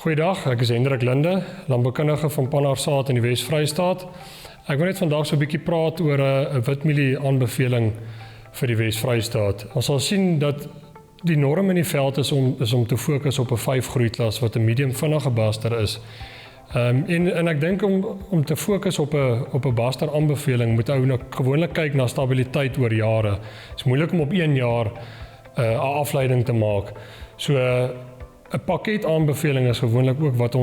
Goeiedag, ek is Hendrik Linde, landboukundige van Panharsaad in die Wes-Vrystaat. Ek wil net vandag so 'n bietjie praat oor 'n witmielie aanbeveling vir die Wes-Vrystaat. Ons sal sien dat die norm in die veld is om te fokus op 'n 5 groeiklas wat 'n medium vinnige baster is. En ek dink om te fokus op 'n baster aanbeveling moet ou nou gewoonlik kyk na stabiliteit oor jare. Dit is moeilik om op 1 jaar 'n afleiding te maak. So 'n pakket aanbeveling is gewoonlik ook wat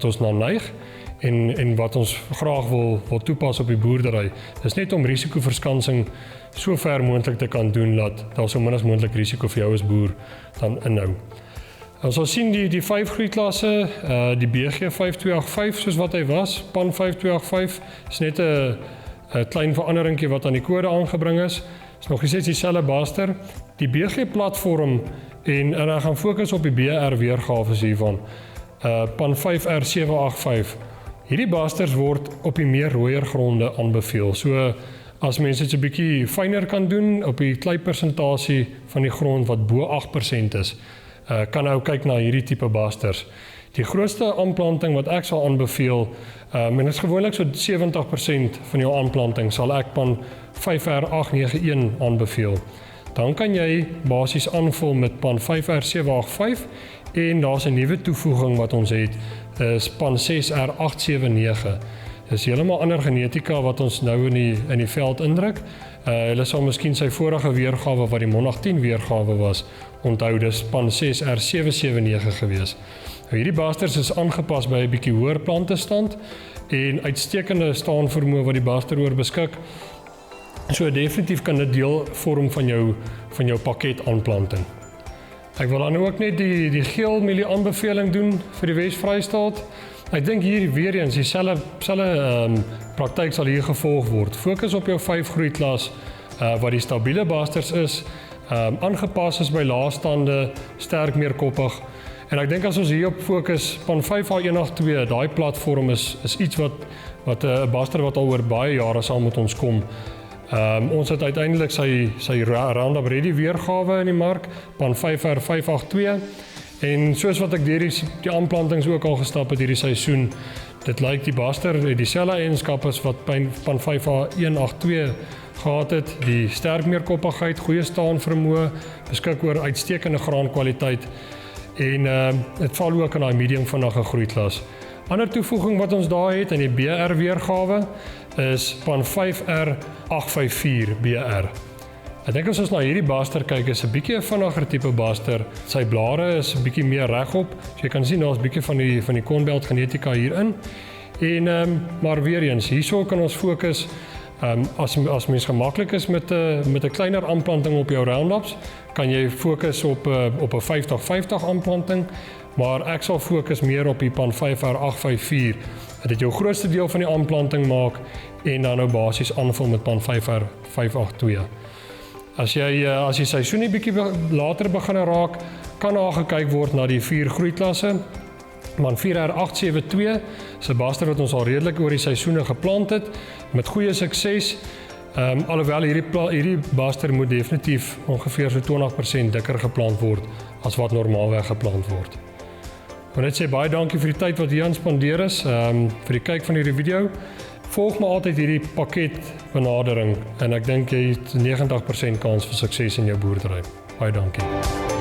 ons na neig en wat ons graag wil toepas op die boerdery. Dis net om risikoverskansing so ver moontlik te kan doen dat daar so min as moontlik risiko vir jou as boer dan inhou. Ons sal sien die 5 groeiklasse, die BG 5285 soos wat hy was, PAN 5285 is net 'n klein veranderingkie wat aan die kode aangebring is. Is nog steeds dieselfde baster. Die BG platform en ek gaan fokus op die BR weergawe hiervan. PAN 5R785. Hierdie basters word op die meer rooier gronde aanbeveel. So as mense dit 'n bietjie fyner kan doen op die kleipersentasie van die grond wat bo 8% is, kan ou kyk na hierdie tipe basters. Die grootste aanplanting wat ek sal aanbeveel, en dit is gewoonlik so 70% van jou aanplanting sal ek PAN 5R891 aanbeveel. Dan kan jy basies aanvul met PAN 5R785 en daar's 'n nuwe toevoeging wat ons het, is PAN 6R879. Dis heeltemal ander genetika wat ons nou in die veld indruk. Hulle sal miskien sy vorige weergawe wat die Monarch 10 weergawe was, onthou dis PAN 6R779 gewees. Nou hierdie basters is aangepas by 'n bietjie hoër plantestand en uitstekende staanvermoë wat die baster oor beskik. So definitief kan dit deel vorm van jou pakket aanplanting. Ek wil dan ook net die geel mielie aanbeveling doen vir die Wes-Vrystaat. Ek dink hier weer eens dieselfde praktyk sal hier gevolg word. Fokus op jou 5 groeiklas wat die stabiele basters is, aangepas is by laastande, sterk meerkoppig. En ek dink as ons hierop fokus, PAN 5A182, daai platform is iets wat 'n baster wat al oor baie jare sal met ons kom. Ons het uiteindelik sy Roundup Ready weergawe in die mark, PAN 5R582. En soos wat ek deur die aanplantings ook al gestap het hierdie seisoen, dit lyk die baster het dieselfde eienskappe as wat PAN 5A182 gehad het, die sterk meerkoppigheid, goeie staanvermoë, beskik oor uitstekende graankwaliteit en dit val ook in daai medium vinnige groeiklas. Ander toevoeging wat ons daar het in die BR weergawe is PAN 5R854 BR. Ek dink as ons na hierdie baster kyk, is 'n bietjie 'n vinniger tipe baster. Sy blare is 'n bietjie meer regop. So jy kan sien daar's 'n bietjie van die Cornbelt genetika hierin. En maar weer eens, hierso kan ons fokus as mens gemaklik is met 'n kleiner aanplanting op jou Roundups, kan jy fokus op 'n 50-50 aanplanting, maar ek sal fokus meer op die PAN 5R854. Dit jou grootste deel van die aanplanting maak en dan nou basies aanvul met PAN 5R582. As jy seisoen 'n bietjie later begin raak, kan daar gekyk word na die 4 groeiklasse. PAN 4R872 is 'n baster wat ons al redelik oor die seisoene geplant het met goeie sukses. Alhoewel hierdie baster moet definitief ongeveer so 20% dikker geplant word as wat normaalweg geplant word. Ek wil net sê baie dankie vir die tyd wat hier aan spandeer is, vir die kyk van hierdie video. Volg maar altyd hierdie pakket benadering en ek dink jy het 90% kans vir sukses in jou boerdery. Baie dankie.